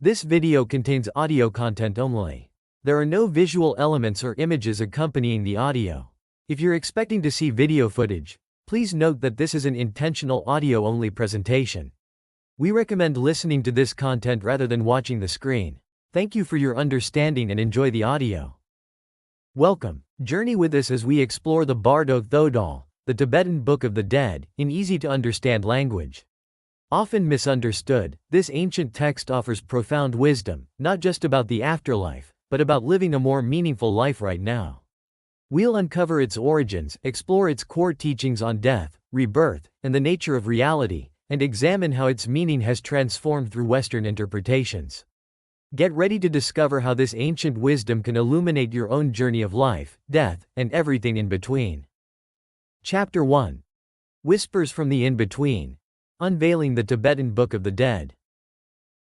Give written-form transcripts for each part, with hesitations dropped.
This video contains audio content only. There are no visual elements or images accompanying the audio. If you're expecting to see video footage, please note that this is an intentional audio-only presentation. We recommend listening to this content rather than watching the screen. Thank you for your understanding and enjoy the audio. Welcome. Journey with us as we explore the Bardo, the Tibetan Book of the Dead, in easy-to-understand language. Often misunderstood, this ancient text offers profound wisdom, not just about the afterlife, but about living a more meaningful life right now. We'll uncover its origins, explore its core teachings on death, rebirth, and the nature of reality, and examine how its meaning has transformed through Western interpretations. Get ready to discover how this ancient wisdom can illuminate your own journey of life, death, and everything in between. Chapter 1. Whispers from the In-Between. Unveiling the Tibetan Book of the Dead.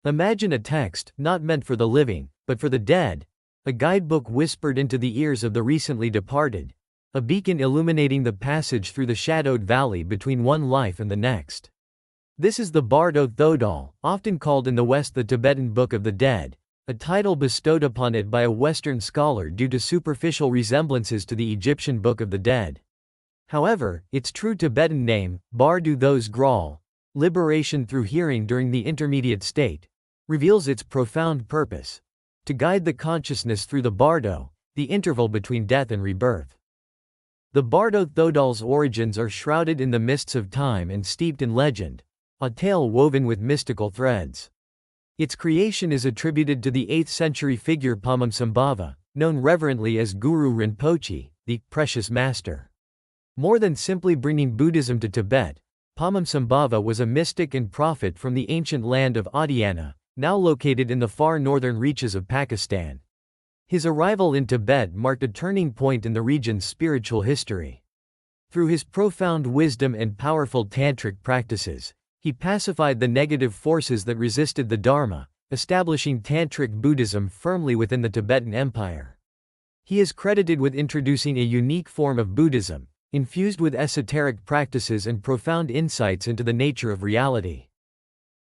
Imagine a text, not meant for the living, but for the dead, a guidebook whispered into the ears of the recently departed, a beacon illuminating the passage through the shadowed valley between one life and the next. This is the Bardo, often called in the West the Tibetan Book of the Dead, a title bestowed upon it by a Western scholar due to superficial resemblances to the Egyptian Book of the Dead. However, its true Tibetan name, Bardo, liberation through hearing during the intermediate state, reveals its profound purpose: to guide the consciousness through the Bardo, the interval between death and rebirth. The Bardo's origins are shrouded in the mists of time and steeped in legend, a tale woven with mystical threads. Its creation is attributed to the 8th century figure Padmasambhava, known reverently as Guru Rinpoche, the Precious Master. More than simply bringing Buddhism to Tibet, Padmasambhava was a mystic and prophet from the ancient land of Adhyana, now located in the far northern reaches of Pakistan. His arrival in Tibet marked a turning point in the region's spiritual history. Through his profound wisdom and powerful tantric practices, he pacified the negative forces that resisted the Dharma, establishing tantric Buddhism firmly within the Tibetan Empire. He is credited with introducing a unique form of Buddhism, infused with esoteric practices and profound insights into the nature of reality.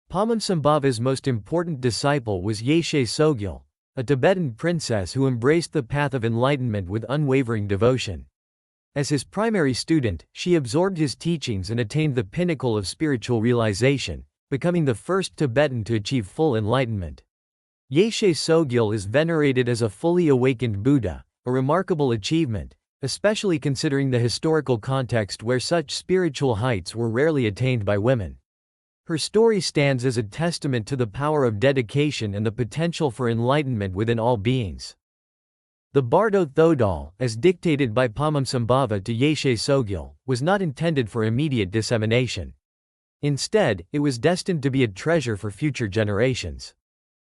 Padmasambhava's most important disciple was Yeshe Sogyal, a Tibetan princess who embraced the path of enlightenment with unwavering devotion. As his primary student, she absorbed his teachings and attained the pinnacle of spiritual realization, becoming the first Tibetan to achieve full enlightenment. Yeshe Sogyal is venerated as a fully awakened Buddha, a remarkable achievement, especially considering the historical context where such spiritual heights were rarely attained by women. Her story stands as a testament to the power of dedication and the potential for enlightenment within all beings. The Bardo, as dictated by Padmasambhava to Yeshe Sogyal, was not intended for immediate dissemination. Instead, it was destined to be a treasure for future generations.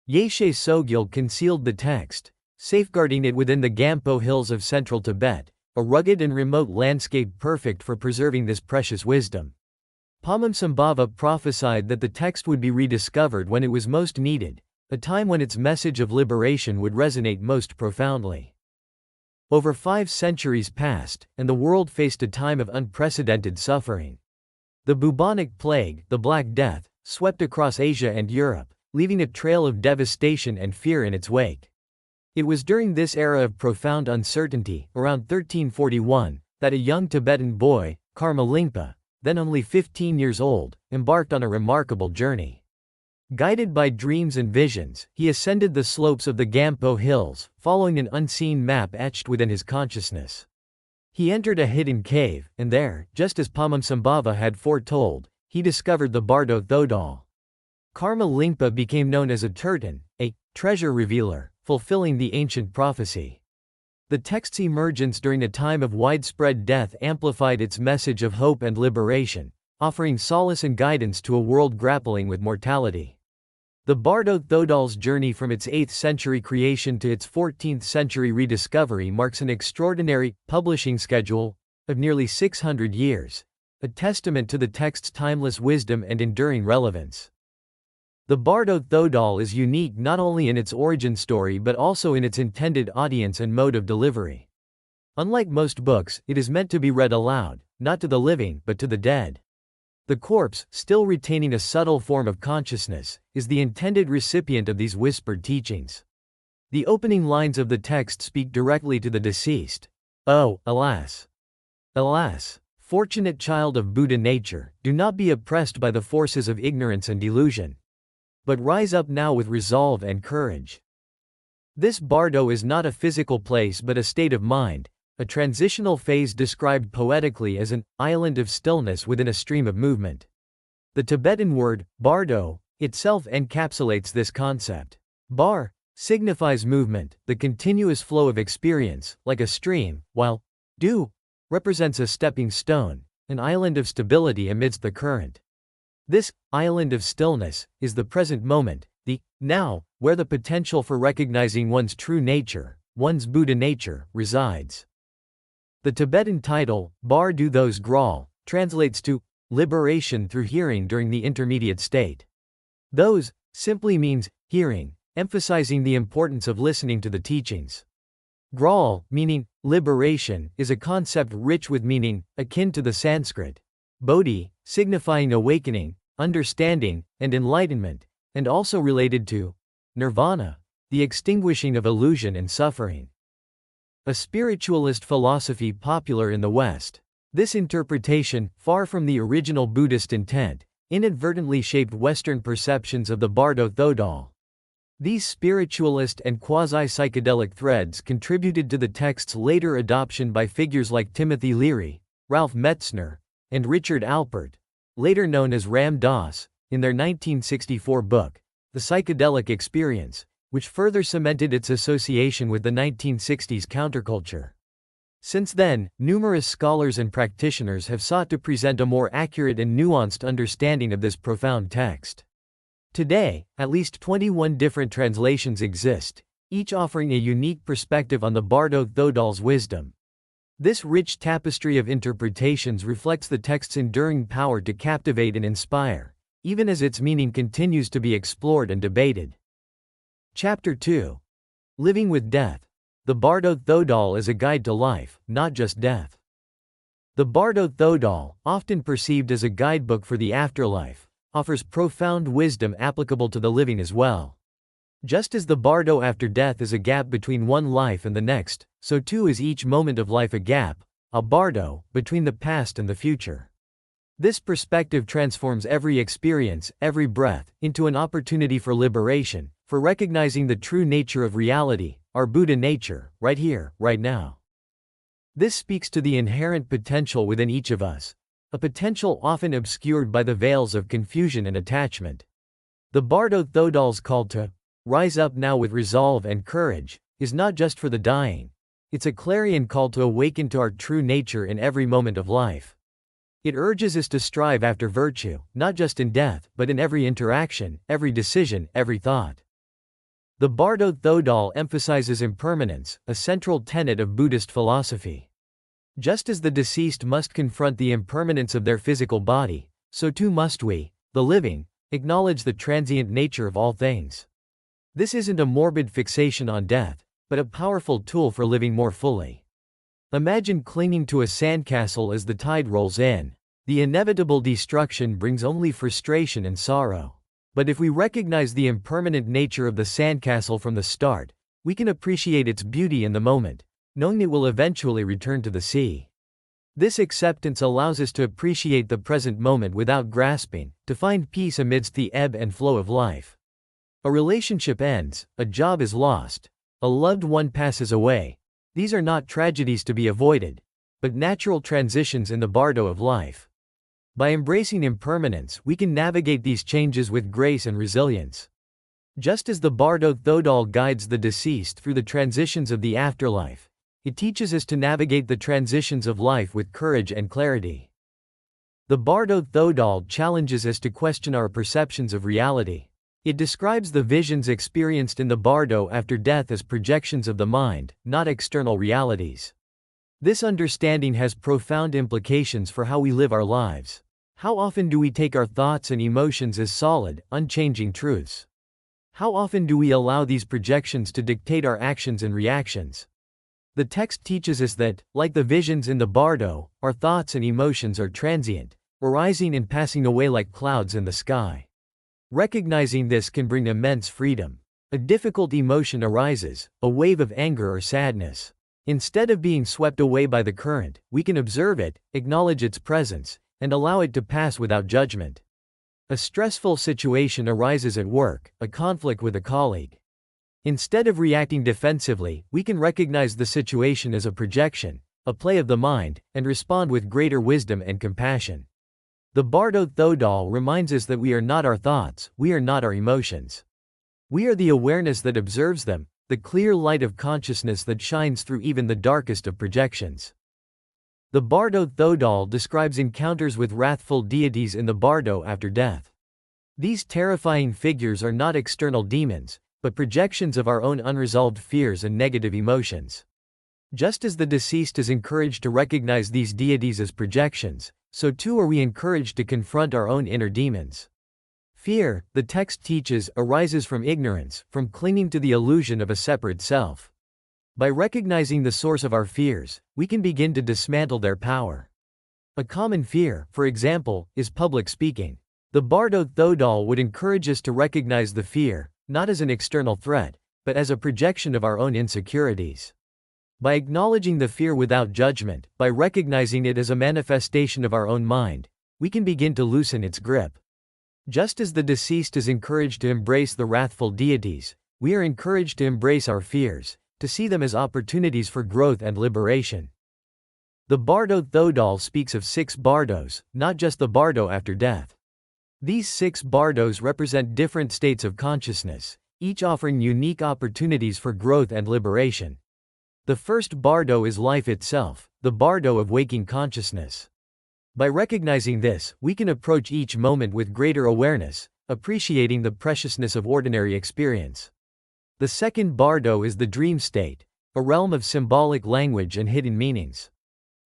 Yeshe Sogyal concealed the text, safeguarding it within the Gampo hills of central Tibet, a rugged and remote landscape perfect for preserving this precious wisdom. Padmasambhava prophesied that the text would be rediscovered when it was most needed, a time when its message of liberation would resonate most profoundly. Over 5 centuries passed, and the world faced a time of unprecedented suffering. The bubonic plague, the Black Death, swept across Asia and Europe, leaving a trail of devastation and fear in its wake. It was during this era of profound uncertainty, around 1341, that a young Tibetan boy, Karma Lingpa, then only 15 years old, embarked on a remarkable journey. Guided by dreams and visions, he ascended the slopes of the Gampo hills, following an unseen map etched within his consciousness. He entered a hidden cave, and there, just as Padmasambhava had foretold, he discovered the Bardo. Karma Lingpa became known as a Turtan, a treasure revealer, fulfilling the ancient prophecy. The text's emergence during a time of widespread death amplified its message of hope and liberation, offering solace and guidance to a world grappling with mortality. The Bardo's journey from its 8th century creation to its 14th century rediscovery marks an extraordinary publishing schedule of nearly 600 years, a testament to the text's timeless wisdom and enduring relevance. The Bardo is unique not only in its origin story but also in its intended audience and mode of delivery. Unlike most books, it is meant to be read aloud, not to the living but to the dead. The corpse, still retaining a subtle form of consciousness, is the intended recipient of these whispered teachings. The opening lines of the text speak directly to the deceased. Oh, alas! Alas! Fortunate child of Buddha nature, do not be oppressed by the forces of ignorance and delusion, but rise up now with resolve and courage. This Bardo is not a physical place but a state of mind, a transitional phase described poetically as an island of stillness within a stream of movement. The Tibetan word, Bardo, itself encapsulates this concept. Bar signifies movement, the continuous flow of experience, like a stream, while do represents a stepping stone, an island of stability amidst the current. This island of stillness is the present moment, the now, where the potential for recognizing one's true nature, one's Buddha nature, resides. The Tibetan title, Bardo those Graal, translates to liberation through hearing during the intermediate state. Those simply means hearing, emphasizing the importance of listening to the teachings. Graal, meaning liberation, is a concept rich with meaning, akin to the Sanskrit bodhi, signifying awakening, understanding, and enlightenment, and also related to nirvana, the extinguishing of illusion and suffering. A spiritualist philosophy popular in the West. This interpretation, far from the original Buddhist intent, inadvertently shaped Western perceptions of the Bardo Thodol. These spiritualist and quasi-psychedelic threads contributed to the text's later adoption by figures like Timothy Leary, Ralph Metzner, and Richard Alpert, later known as Ram Dass, in their 1964 book, The Psychedelic Experience, which further cemented its association with the 1960s counterculture. Since then, numerous scholars and practitioners have sought to present a more accurate and nuanced understanding of this profound text. Today, at least 21 different translations exist, each offering a unique perspective on the Bardo Thodol's wisdom. This rich tapestry of interpretations reflects the text's enduring power to captivate and inspire, even as its meaning continues to be explored and debated. Chapter 2. Living with Death. The Bardo Thodol is a guide to life, not just death. The Bardo Thodol, often perceived as a guidebook for the afterlife, offers profound wisdom applicable to the living as well. Just as the Bardo after death is a gap between one life and the next, so too is each moment of life a gap, a Bardo, between the past and the future. This perspective transforms every experience, every breath, into an opportunity for liberation, for recognizing the true nature of reality, our Buddha nature, right here, right now. This speaks to the inherent potential within each of us, a potential often obscured by the veils of confusion and attachment. The Bardo Thodol's call to rise up now with resolve and courage is not just for the dying, it's a clarion call to awaken to our true nature in every moment of life. It urges us to strive after virtue, not just in death, but in every interaction, every decision, every thought. The Bardo Thodol emphasizes impermanence, a central tenet of Buddhist philosophy. Just as the deceased must confront the impermanence of their physical body, so too must we, the living, acknowledge the transient nature of all things. This isn't a morbid fixation on death, but a powerful tool for living more fully. Imagine clinging to a sandcastle as the tide rolls in. The inevitable destruction brings only frustration and sorrow. But if we recognize the impermanent nature of the sandcastle from the start, we can appreciate its beauty in the moment, knowing it will eventually return to the sea. This acceptance allows us to appreciate the present moment without grasping, to find peace amidst the ebb and flow of life. A relationship ends, a job is lost, a loved one passes away. These are not tragedies to be avoided, but natural transitions in the Bardo of life. By embracing impermanence, we can navigate these changes with grace and resilience. Just as the Bardo Thodol guides the deceased through the transitions of the afterlife, it teaches us to navigate the transitions of life with courage and clarity. The Bardo Thodol challenges us to question our perceptions of reality. It describes the visions experienced in the Bardo after death as projections of the mind, not external realities. This understanding has profound implications for how we live our lives. How often do we take our thoughts and emotions as solid, unchanging truths? How often do we allow these projections to dictate our actions and reactions? The text teaches us that, like the visions in the Bardo, our thoughts and emotions are transient, arising and passing away like clouds in the sky. Recognizing this can bring immense freedom. A difficult emotion arises, a wave of anger or sadness. Instead of being swept away by the current, we can observe it, acknowledge its presence, and allow it to pass without judgment. A stressful situation arises at work, a conflict with a colleague. Instead of reacting defensively, we can recognize the situation as a projection, a play of the mind, and respond with greater wisdom and compassion. The Bardo Thodol reminds us that we are not our thoughts, we are not our emotions. We are the awareness that observes them, the clear light of consciousness that shines through even the darkest of projections. The Bardo Thodol describes encounters with wrathful deities in the Bardo after death. These terrifying figures are not external demons, but projections of our own unresolved fears and negative emotions. Just as the deceased is encouraged to recognize these deities as projections, so too are we encouraged to confront our own inner demons. Fear, the text teaches, arises from ignorance, from clinging to the illusion of a separate self. By recognizing the source of our fears, we can begin to dismantle their power. A common fear, for example, is public speaking. The Bardo Thodol would encourage us to recognize the fear, not as an external threat, but as a projection of our own insecurities. By acknowledging the fear without judgment, by recognizing it as a manifestation of our own mind, we can begin to loosen its grip. Just as the deceased is encouraged to embrace the wrathful deities, we are encouraged to embrace our fears, to see them as opportunities for growth and liberation. The Bardo Thodol speaks of 6 bardos, not just the bardo after death. These 6 bardos represent different states of consciousness, each offering unique opportunities for growth and liberation. The first bardo is life itself, the bardo of waking consciousness. By recognizing this, we can approach each moment with greater awareness, appreciating the preciousness of ordinary experience. The second bardo is the dream state, a realm of symbolic language and hidden meanings.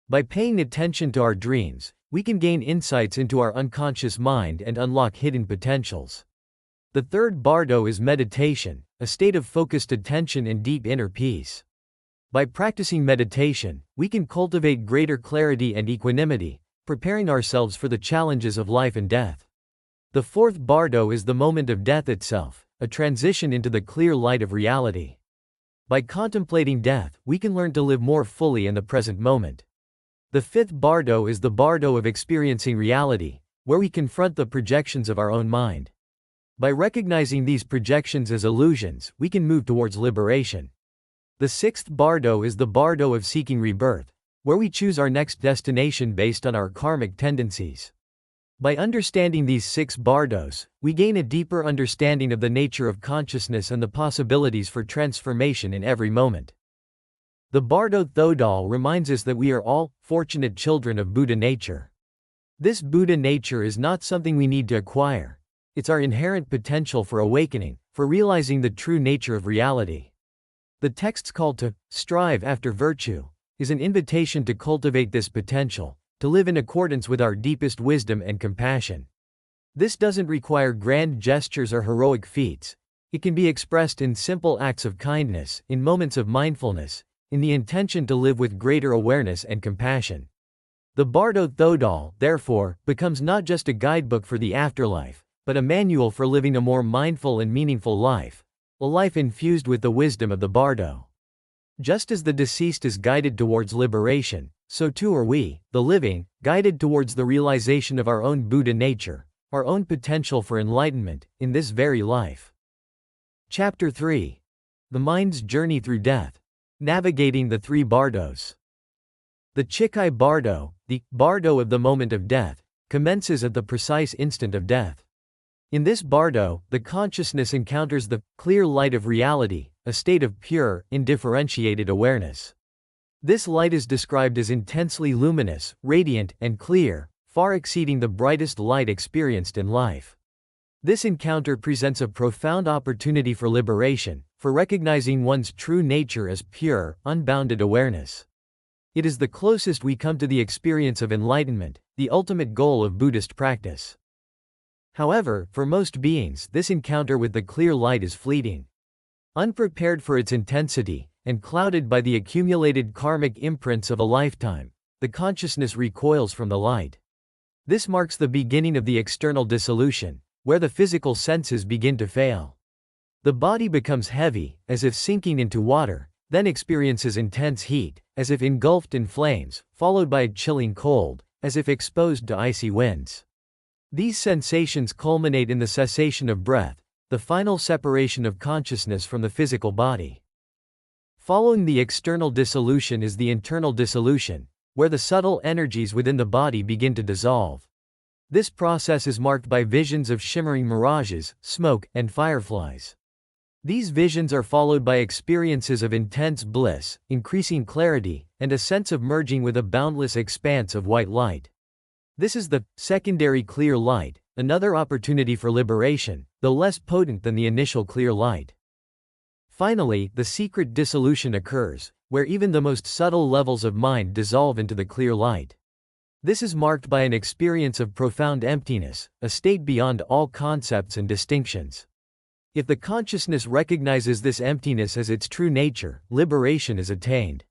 By paying attention to our dreams, we can gain insights into our unconscious mind and unlock hidden potentials. The third bardo is meditation, a state of focused attention and deep inner peace. By practicing meditation, we can cultivate greater clarity and equanimity, preparing ourselves for the challenges of life and death. The fourth bardo is the moment of death itself, a transition into the clear light of reality. By contemplating death, we can learn to live more fully in the present moment. The fifth bardo is the bardo of experiencing reality, where we confront the projections of our own mind. By recognizing these projections as illusions, we can move towards liberation. The sixth bardo is the bardo of seeking rebirth, where we choose our next destination based on our karmic tendencies. By understanding these 6 bardos, we gain a deeper understanding of the nature of consciousness and the possibilities for transformation in every moment. The Bardo Thodol reminds us that we are all fortunate children of Buddha nature. This Buddha nature is not something we need to acquire. It's our inherent potential for awakening, for realizing the true nature of reality. The text's call to strive after virtue is an invitation to cultivate this potential, to live in accordance with our deepest wisdom and compassion. This doesn't require grand gestures or heroic feats. It can be expressed in simple acts of kindness, in moments of mindfulness, in the intention to live with greater awareness and compassion. The Bardo Thodol, therefore, becomes not just a guidebook for the afterlife, but a manual for living a more mindful and meaningful life, a life infused with the wisdom of the Bardo. Just as the deceased is guided towards liberation, so too are we, the living, guided towards the realization of our own Buddha nature, our own potential for enlightenment, in this very life. Chapter 3. The Mind's Journey Through Death. Navigating the 3 bardos. The Chikai Bardo, the bardo of the moment of death, commences at the precise instant of death. In this bardo, the consciousness encounters the clear light of reality, a state of pure, indifferentiated awareness. This light is described as intensely luminous, radiant, and clear, far exceeding the brightest light experienced in life. This encounter presents a profound opportunity for liberation, for recognizing one's true nature as pure, unbounded awareness. It is the closest we come to the experience of enlightenment, the ultimate goal of Buddhist practice. However, for most beings, this encounter with the clear light is fleeting. Unprepared for its intensity, and clouded by the accumulated karmic imprints of a lifetime, the consciousness recoils from the light. This marks the beginning of the external dissolution, where the physical senses begin to fail. The body becomes heavy, as if sinking into water, then experiences intense heat, as if engulfed in flames, followed by a chilling cold, as if exposed to icy winds. These sensations culminate in the cessation of breath, the final separation of consciousness from the physical body. Following the external dissolution is the internal dissolution, where the subtle energies within the body begin to dissolve. This process is marked by visions of shimmering mirages, smoke, and fireflies. These visions are followed by experiences of intense bliss, increasing clarity, and a sense of merging with a boundless expanse of white light. This is the secondary clear light, another opportunity for liberation, though less potent than the initial clear light. Finally, the secret dissolution occurs, where even the most subtle levels of mind dissolve into the clear light. This is marked by an experience of profound emptiness, a state beyond all concepts and distinctions. If the consciousness recognizes this emptiness as its true nature, liberation is attained.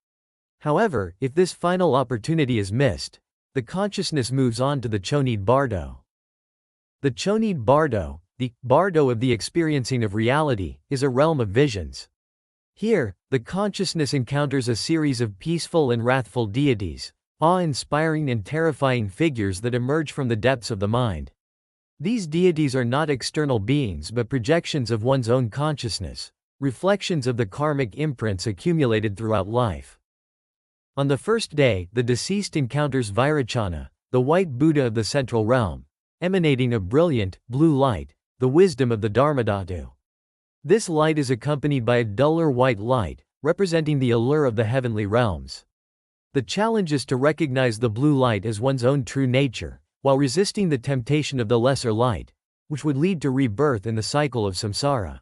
However, if this final opportunity is missed, the consciousness moves on to the chonid bardo. The chonid bardo, the bardo of the experiencing of reality, is a realm of visions. Here, the consciousness encounters a series of peaceful and wrathful deities, awe-inspiring and terrifying figures that emerge from the depths of the mind. These deities are not external beings but projections of one's own consciousness, reflections of the karmic imprints accumulated throughout life. On the first day, the deceased encounters Vairocana, the white Buddha of the central realm, emanating a brilliant, blue light, the wisdom of the Dharmadhatu. This light is accompanied by a duller white light, representing the allure of the heavenly realms. The challenge is to recognize the blue light as one's own true nature, while resisting the temptation of the lesser light, which would lead to rebirth in the cycle of samsara.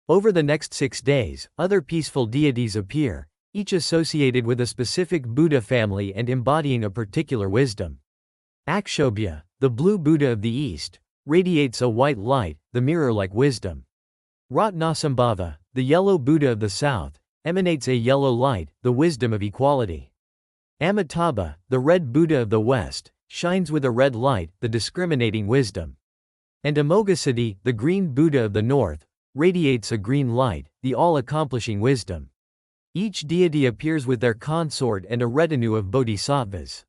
Over the next 6 days, other peaceful deities appear, each associated with a specific Buddha family and embodying a particular wisdom. Akshobhya, the blue Buddha of the East, radiates a white light, the mirror-like wisdom. Ratnasambhava, the yellow Buddha of the South, emanates a yellow light, the wisdom of equality. Amitabha, the red Buddha of the West, shines with a red light, the discriminating wisdom. And Amoghasiddhi, the green Buddha of the North, radiates a green light, the all-accomplishing wisdom. Each deity appears with their consort and a retinue of bodhisattvas.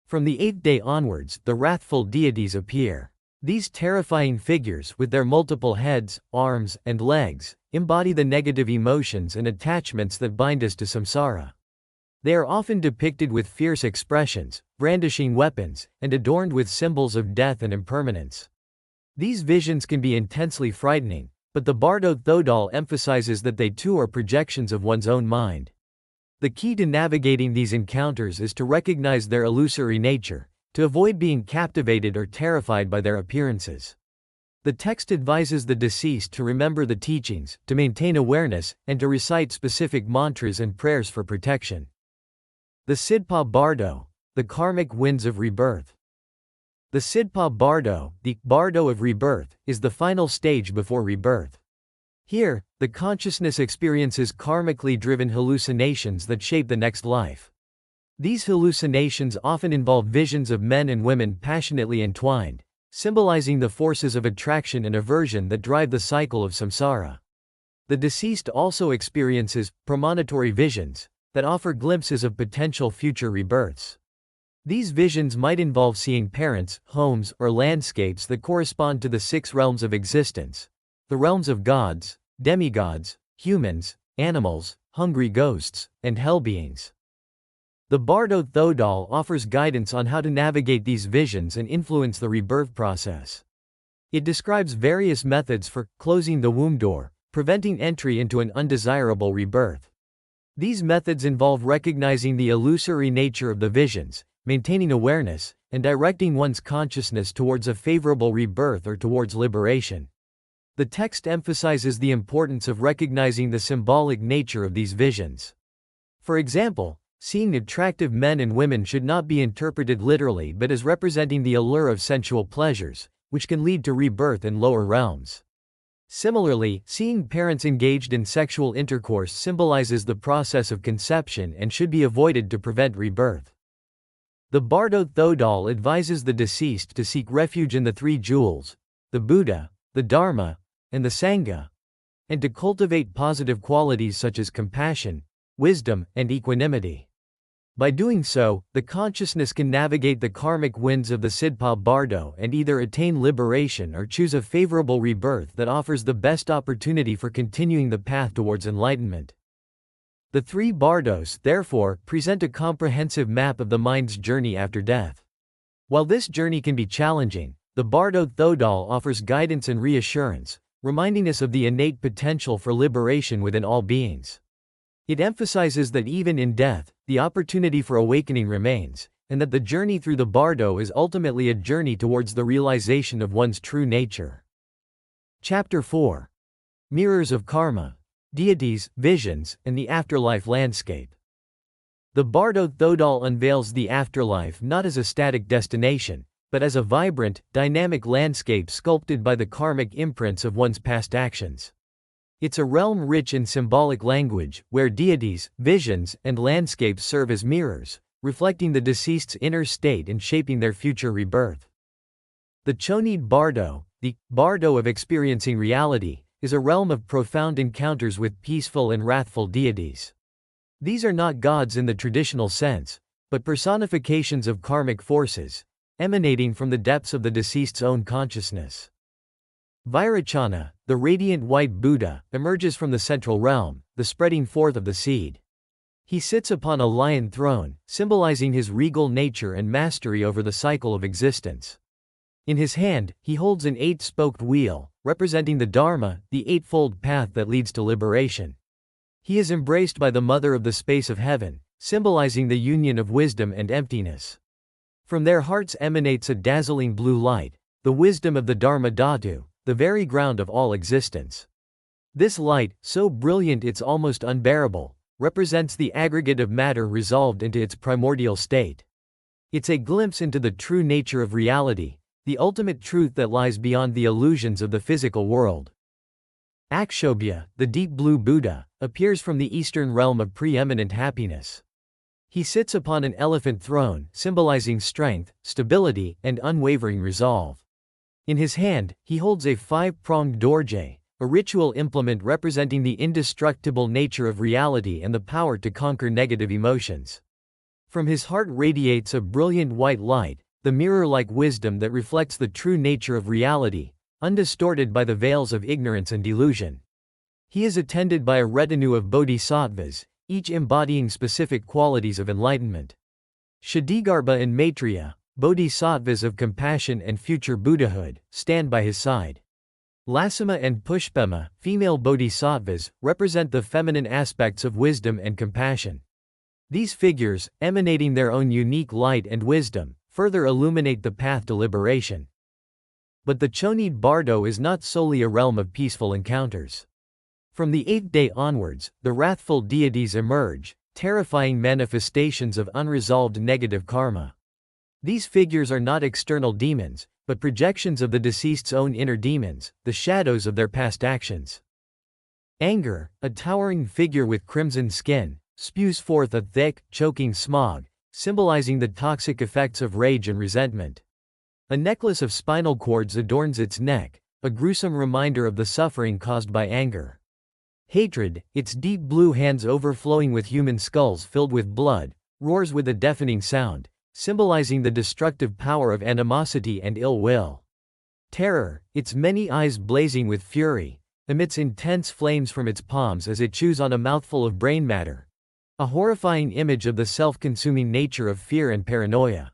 From the 8th day onwards, the wrathful deities appear. These terrifying figures, with their multiple heads, arms, and legs, embody the negative emotions and attachments that bind us to samsara. They are often depicted with fierce expressions, brandishing weapons, and adorned with symbols of death and impermanence. These visions can be intensely frightening, but the Bardo Thodol emphasizes that they too are projections of one's own mind. The key to navigating these encounters is to recognize their illusory nature, to avoid being captivated or terrified by their appearances. The text advises the deceased to remember the teachings, to maintain awareness, and to recite specific mantras and prayers for protection. The Sidpa Bardo, the karmic winds of rebirth. The Sidpa Bardo, the Bardo of rebirth, is the final stage before rebirth. Here, the consciousness experiences karmically driven hallucinations that shape the next life. These hallucinations often involve visions of men and women passionately entwined, symbolizing the forces of attraction and aversion that drive the cycle of samsara. The deceased also experiences premonitory visions that offer glimpses of potential future rebirths. These visions might involve seeing parents, homes, or landscapes that correspond to the 6 realms of existence: the realms of gods, demigods, humans, animals, hungry ghosts, and hell beings. The Bardo Thodol offers guidance on how to navigate these visions and influence the rebirth process. It describes various methods for closing the womb door, preventing entry into an undesirable rebirth. These methods involve recognizing the illusory nature of the visions, maintaining awareness, and directing one's consciousness towards a favorable rebirth or towards liberation. The text emphasizes the importance of recognizing the symbolic nature of these visions. For example, seeing attractive men and women should not be interpreted literally but as representing the allure of sensual pleasures, which can lead to rebirth in lower realms. Similarly, seeing parents engaged in sexual intercourse symbolizes the process of conception and should be avoided to prevent rebirth. The Bardo Thodol advises the deceased to seek refuge in the three jewels, the Buddha, the Dharma, and the Sangha, and to cultivate positive qualities such as compassion, wisdom, and equanimity. By doing so, the consciousness can navigate the karmic winds of the Sidpa Bardo and either attain liberation or choose a favorable rebirth that offers the best opportunity for continuing the path towards enlightenment. The three Bardos, therefore, present a comprehensive map of the mind's journey after death. While this journey can be challenging, the Bardo Thodol offers guidance and reassurance, reminding us of the innate potential for liberation within all beings. It emphasizes that even in death, the opportunity for awakening remains, and that the journey through the Bardo is ultimately a journey towards the realization of one's true nature. Chapter 4. Mirrors of Karma, Deities, Visions, and the Afterlife Landscape. The Bardo Thodol unveils the afterlife not as a static destination, but as a vibrant, dynamic landscape sculpted by the karmic imprints of one's past actions. It's a realm rich in symbolic language, where deities, visions, and landscapes serve as mirrors, reflecting the deceased's inner state and shaping their future rebirth. The Chonid Bardo, the Bardo of experiencing reality, is a realm of profound encounters with peaceful and wrathful deities. These are not gods in the traditional sense, but personifications of karmic forces, emanating from the depths of the deceased's own consciousness. Vairocana, the radiant white Buddha, emerges from the central realm, the spreading forth of the seed. He sits upon a lion throne, symbolizing his regal nature and mastery over the cycle of existence. In his hand, he holds an eight-spoked wheel, representing the Dharma, the eightfold path that leads to liberation. He is embraced by the Mother of the space of heaven, symbolizing the union of wisdom and emptiness. From their hearts emanates a dazzling blue light, the wisdom of the Dharma Dhatu, the very ground of all existence. This light, so brilliant it's almost unbearable, represents the aggregate of matter resolved into its primordial state. It's a glimpse into the true nature of reality, the ultimate truth that lies beyond the illusions of the physical world. Akshobhya, the deep blue Buddha, appears from the eastern realm of preeminent happiness. He sits upon an elephant throne, symbolizing strength, stability, and unwavering resolve. In his hand, he holds a five-pronged dorje, a ritual implement representing the indestructible nature of reality and the power to conquer negative emotions. From his heart radiates a brilliant white light, the mirror-like wisdom that reflects the true nature of reality, undistorted by the veils of ignorance and delusion. He is attended by a retinue of bodhisattvas, each embodying specific qualities of enlightenment. Shadigarbha and Maitreya, bodhisattvas of compassion and future Buddhahood, stand by his side. Lasama and Pushpema, female bodhisattvas, represent the feminine aspects of wisdom and compassion. These figures, emanating their own unique light and wisdom, further illuminate the path to liberation. But the Chonid Bardo is not solely a realm of peaceful encounters. From the eighth day onwards, the wrathful deities emerge, terrifying manifestations of unresolved negative karma. These figures are not external demons, but projections of the deceased's own inner demons, the shadows of their past actions. Anger, a towering figure with crimson skin, spews forth a thick, choking smog, symbolizing the toxic effects of rage and resentment. A necklace of spinal cords adorns its neck, a gruesome reminder of the suffering caused by anger. Hatred, its deep blue hands overflowing with human skulls filled with blood, roars with a deafening sound, symbolizing the destructive power of animosity and ill will. Terror, its many eyes blazing with fury, emits intense flames from its palms as it chews on a mouthful of brain matter. A horrifying image of the self-consuming nature of fear and paranoia.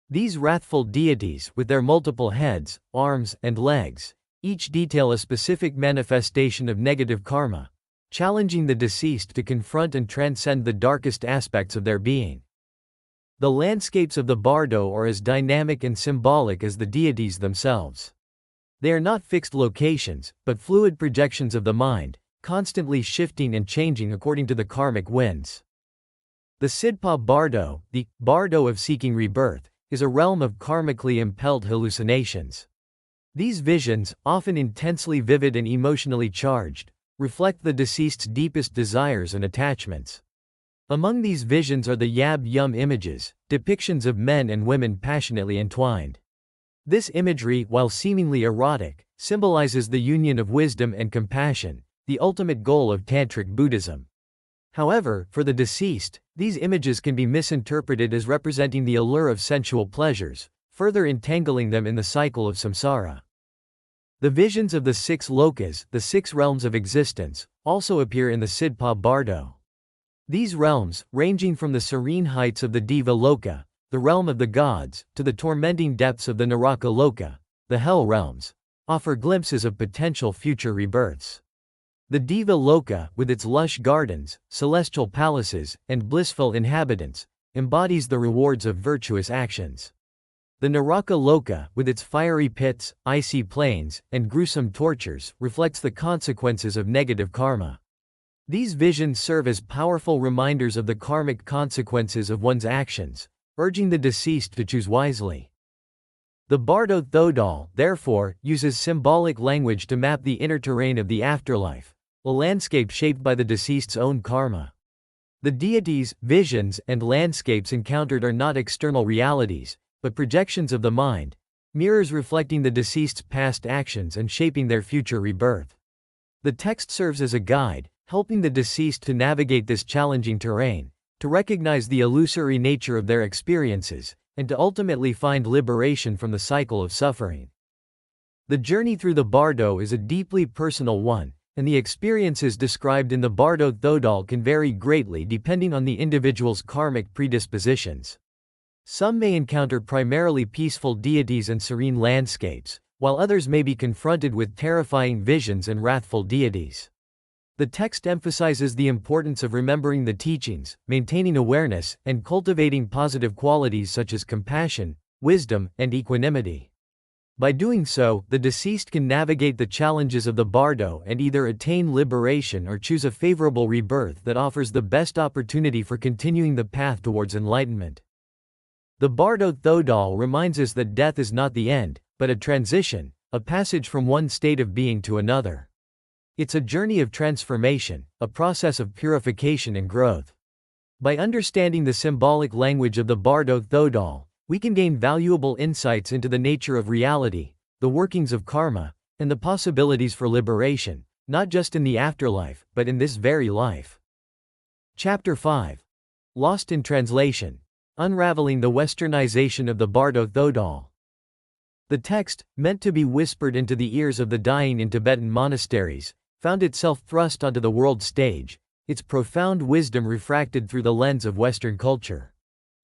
These wrathful deities, with their multiple heads, arms, and legs, each detail a specific manifestation of negative karma, challenging the deceased to confront and transcend the darkest aspects of their being. The landscapes of the Bardo are as dynamic and symbolic as the deities themselves. They are not fixed locations, but fluid projections of the mind, constantly shifting and changing according to the karmic winds. The Sidpa Bardo, the Bardo of seeking rebirth, is a realm of karmically impelled hallucinations. These visions, often intensely vivid and emotionally charged, reflect the deceased's deepest desires and attachments. Among these visions are the Yab-Yum images, depictions of men and women passionately entwined. This imagery, while seemingly erotic, symbolizes the union of wisdom and compassion, the ultimate goal of Tantric Buddhism. However, for the deceased, these images can be misinterpreted as representing the allure of sensual pleasures, further entangling them in the cycle of samsara. The visions of the 6 lokas, the 6 realms of existence, also appear in the Sidpa Bardo. These realms, ranging from the serene heights of the Deva Loka, the realm of the gods, to the tormenting depths of the Naraka Loka, the hell realms, offer glimpses of potential future rebirths. The Deva Loka, with its lush gardens, celestial palaces, and blissful inhabitants, embodies the rewards of virtuous actions. The Naraka Loka, with its fiery pits, icy plains, and gruesome tortures, reflects the consequences of negative karma. These visions serve as powerful reminders of the karmic consequences of one's actions, urging the deceased to choose wisely. The Bardo Thodol, therefore, uses symbolic language to map the inner terrain of the afterlife, a landscape shaped by the deceased's own karma. The deities, visions, and landscapes encountered are not external realities, but projections of the mind, mirrors reflecting the deceased's past actions and shaping their future rebirth. The text serves as a guide, helping the deceased to navigate this challenging terrain, to recognize the illusory nature of their experiences, and to ultimately find liberation from the cycle of suffering. The journey through the Bardo is a deeply personal one, and the experiences described in the Bardo Thodol can vary greatly depending on the individual's karmic predispositions. Some may encounter primarily peaceful deities and serene landscapes, while others may be confronted with terrifying visions and wrathful deities. The text emphasizes the importance of remembering the teachings, maintaining awareness, and cultivating positive qualities such as compassion, wisdom, and equanimity. By doing so, the deceased can navigate the challenges of the Bardo and either attain liberation or choose a favorable rebirth that offers the best opportunity for continuing the path towards enlightenment. The Bardo Thodol reminds us that death is not the end, but a transition, a passage from one state of being to another. It's a journey of transformation, a process of purification and growth. By understanding the symbolic language of the Bardo Thodol, we can gain valuable insights into the nature of reality, the workings of karma, and the possibilities for liberation, not just in the afterlife, but in this very life. Chapter 5. Lost in Translation. Unraveling the Westernization of the Bardo Thodol. The text, meant to be whispered into the ears of the dying in Tibetan monasteries, found itself thrust onto the world stage, its profound wisdom refracted through the lens of Western culture.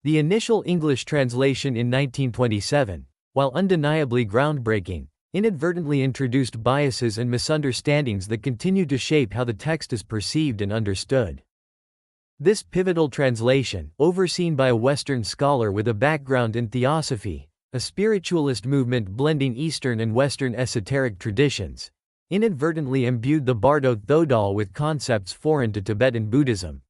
The initial English translation in 1927, while undeniably groundbreaking, inadvertently introduced biases and misunderstandings that continue to shape how the text is perceived and understood. This pivotal translation, overseen by a Western scholar with a background in theosophy, a spiritualist movement blending Eastern and Western esoteric traditions, inadvertently imbued the Bardo Thodol with concepts foreign to Tibetan Buddhism.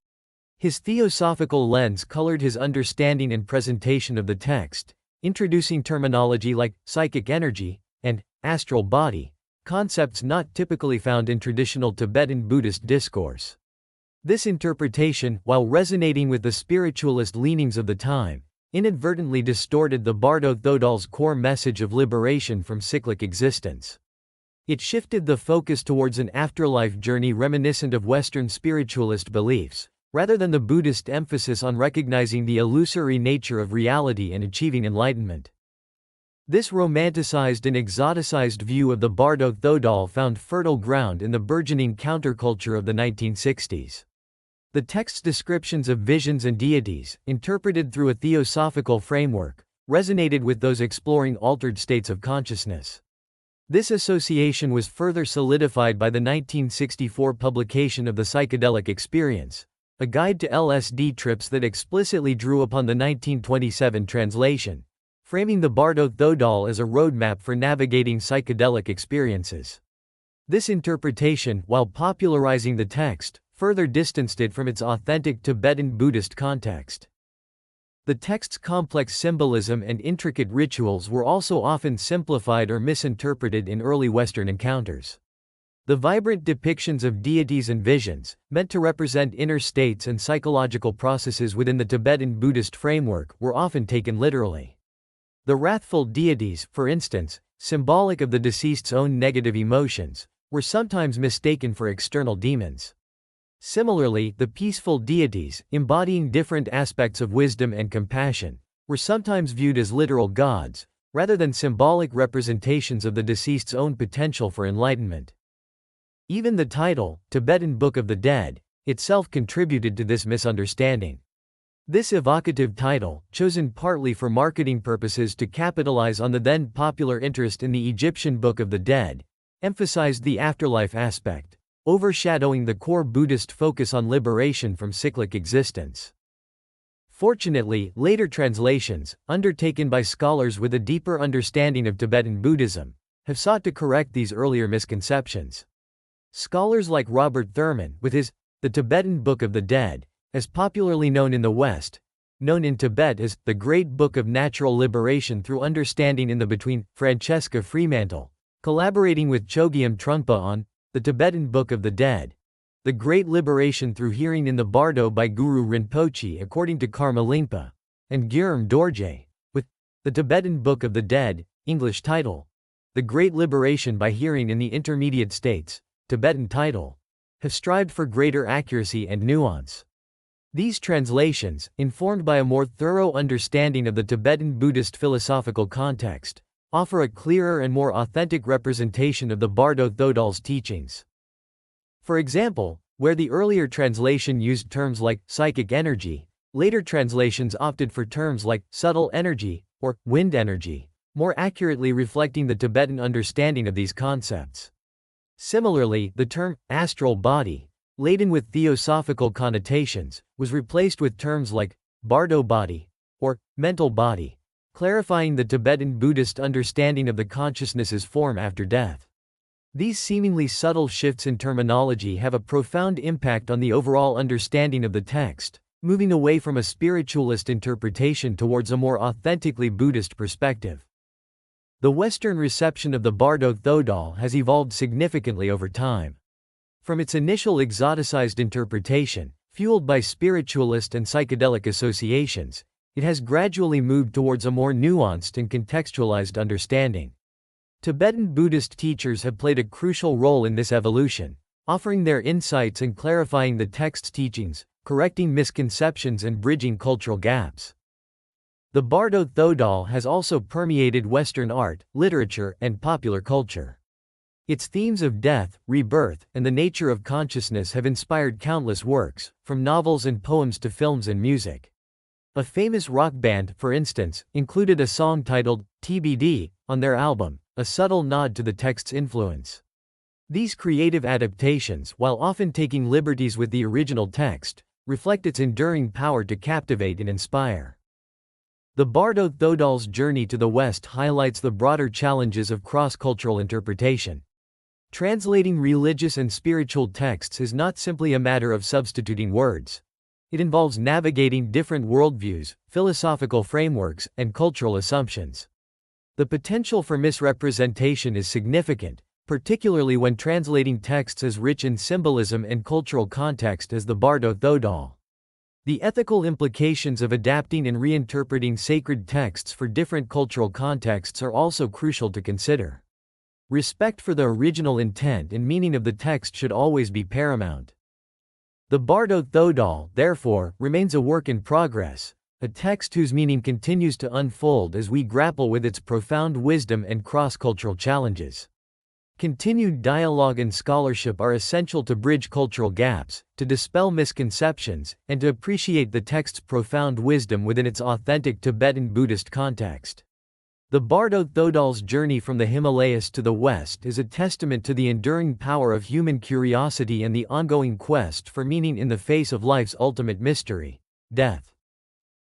His theosophical lens colored his understanding and presentation of the text, introducing terminology like psychic energy and astral body, concepts not typically found in traditional Tibetan Buddhist discourse. This interpretation, while resonating with the spiritualist leanings of the time, inadvertently distorted the Bardo Thodol's core message of liberation from cyclic existence. It shifted the focus towards an afterlife journey reminiscent of Western spiritualist beliefs, rather than the Buddhist emphasis on recognizing the illusory nature of reality and achieving enlightenment. This romanticized and exoticized view of the Bardo Thodol found fertile ground in the burgeoning counterculture of the 1960s. The text's descriptions of visions and deities, interpreted through a theosophical framework, resonated with those exploring altered states of consciousness. This association was further solidified by the 1964 publication of The Psychedelic Experience, a guide to LSD trips that explicitly drew upon the 1927 translation, framing the Bardo Thodol as a roadmap for navigating psychedelic experiences. This interpretation, while popularizing the text, further distanced it from its authentic Tibetan Buddhist context. The text's complex symbolism and intricate rituals were also often simplified or misinterpreted in early Western encounters. The vibrant depictions of deities and visions, meant to represent inner states and psychological processes within the Tibetan Buddhist framework, were often taken literally. The wrathful deities, for instance, symbolic of the deceased's own negative emotions, were sometimes mistaken for external demons. Similarly, the peaceful deities, embodying different aspects of wisdom and compassion, were sometimes viewed as literal gods, rather than symbolic representations of the deceased's own potential for enlightenment. Even the title, Tibetan Book of the Dead, itself contributed to this misunderstanding. This evocative title, chosen partly for marketing purposes to capitalize on the then popular interest in the Egyptian Book of the Dead, emphasized the afterlife aspect, overshadowing the core Buddhist focus on liberation from cyclic existence. Fortunately, later translations, undertaken by scholars with a deeper understanding of Tibetan Buddhism, have sought to correct these earlier misconceptions. Scholars like Robert Thurman, with his The Tibetan Book of the Dead, as popularly known in the West, known in Tibet as the Great Book of Natural Liberation Through Understanding in the Between, Francesca Fremantle, collaborating with Chogyam Trungpa on The Tibetan Book of the Dead, The Great Liberation Through Hearing in the Bardo by Guru Rinpoche according to Karma Lingpa, and Gyurm Dorje, with The Tibetan Book of the Dead, English title, The Great Liberation by Hearing in the Intermediate States, Tibetan title, have strived for greater accuracy and nuance. These translations, informed by a more thorough understanding of the Tibetan Buddhist philosophical context, offer a clearer and more authentic representation of the Bardo Thodal's teachings. For example, where the earlier translation used terms like psychic energy, later translations opted for terms like subtle energy or wind energy, more accurately reflecting the Tibetan understanding of these concepts. Similarly, the term astral body, laden with theosophical connotations, was replaced with terms like Bardo body or mental body, clarifying the Tibetan Buddhist understanding of the consciousness's form after death. These seemingly subtle shifts in terminology have a profound impact on the overall understanding of the text, moving away from a spiritualist interpretation towards a more authentically Buddhist perspective. The Western reception of the Bardo Thodal has evolved significantly over time. From its initial exoticized interpretation, fueled by spiritualist and psychedelic associations, it has gradually moved towards a more nuanced and contextualized understanding. Tibetan Buddhist teachers have played a crucial role in this evolution, offering their insights and clarifying the text's teachings, correcting misconceptions and bridging cultural gaps. The Bardo Thodal has also permeated Western art, literature, and popular culture. Its themes of death, rebirth, and the nature of consciousness have inspired countless works, from novels and poems to films and music. A famous rock band, for instance, included a song titled TBD on their album, a subtle nod to the text's influence. These creative adaptations, while often taking liberties with the original text, reflect its enduring power to captivate and inspire. The Bardo Thodal's journey to the West highlights the broader challenges of cross-cultural interpretation. Translating religious and spiritual texts is not simply a matter of substituting words. It involves navigating different worldviews, philosophical frameworks, and cultural assumptions. The potential for misrepresentation is significant, particularly when translating texts as rich in symbolism and cultural context as the Bardo Thodal. The ethical implications of adapting and reinterpreting sacred texts for different cultural contexts are also crucial to consider. Respect for the original intent and meaning of the text should always be paramount. The Bardo Thodal, therefore, remains a work in progress, a text whose meaning continues to unfold as we grapple with its profound wisdom and cross-cultural challenges. Continued dialogue and scholarship are essential to bridge cultural gaps, to dispel misconceptions, and to appreciate the text's profound wisdom within its authentic Tibetan Buddhist context. The Bardo Thodal's journey from the Himalayas to the West is a testament to the enduring power of human curiosity and the ongoing quest for meaning in the face of life's ultimate mystery, death.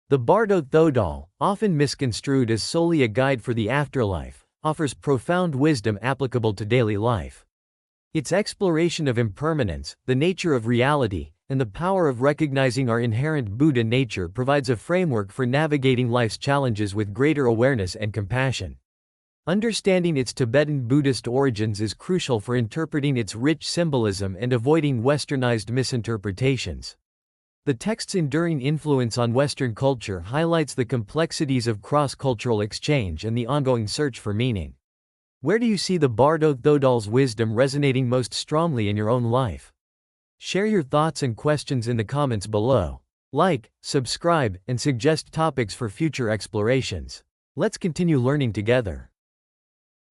The Bardo Thodal, often misconstrued as solely a guide for the afterlife, offers profound wisdom applicable to daily life. Its exploration of impermanence, the nature of reality, and the power of recognizing our inherent Buddha nature provides a framework for navigating life's challenges with greater awareness and compassion. Understanding its Tibetan Buddhist origins is crucial for interpreting its rich symbolism and avoiding westernized misinterpretations. The text's enduring influence on Western culture highlights the complexities of cross-cultural exchange and the ongoing search for meaning. Where do you see the Bardo Thodal's wisdom resonating most strongly in your own life? Share your thoughts and questions in the comments below. Like, subscribe, and suggest topics for future explorations. Let's continue learning together.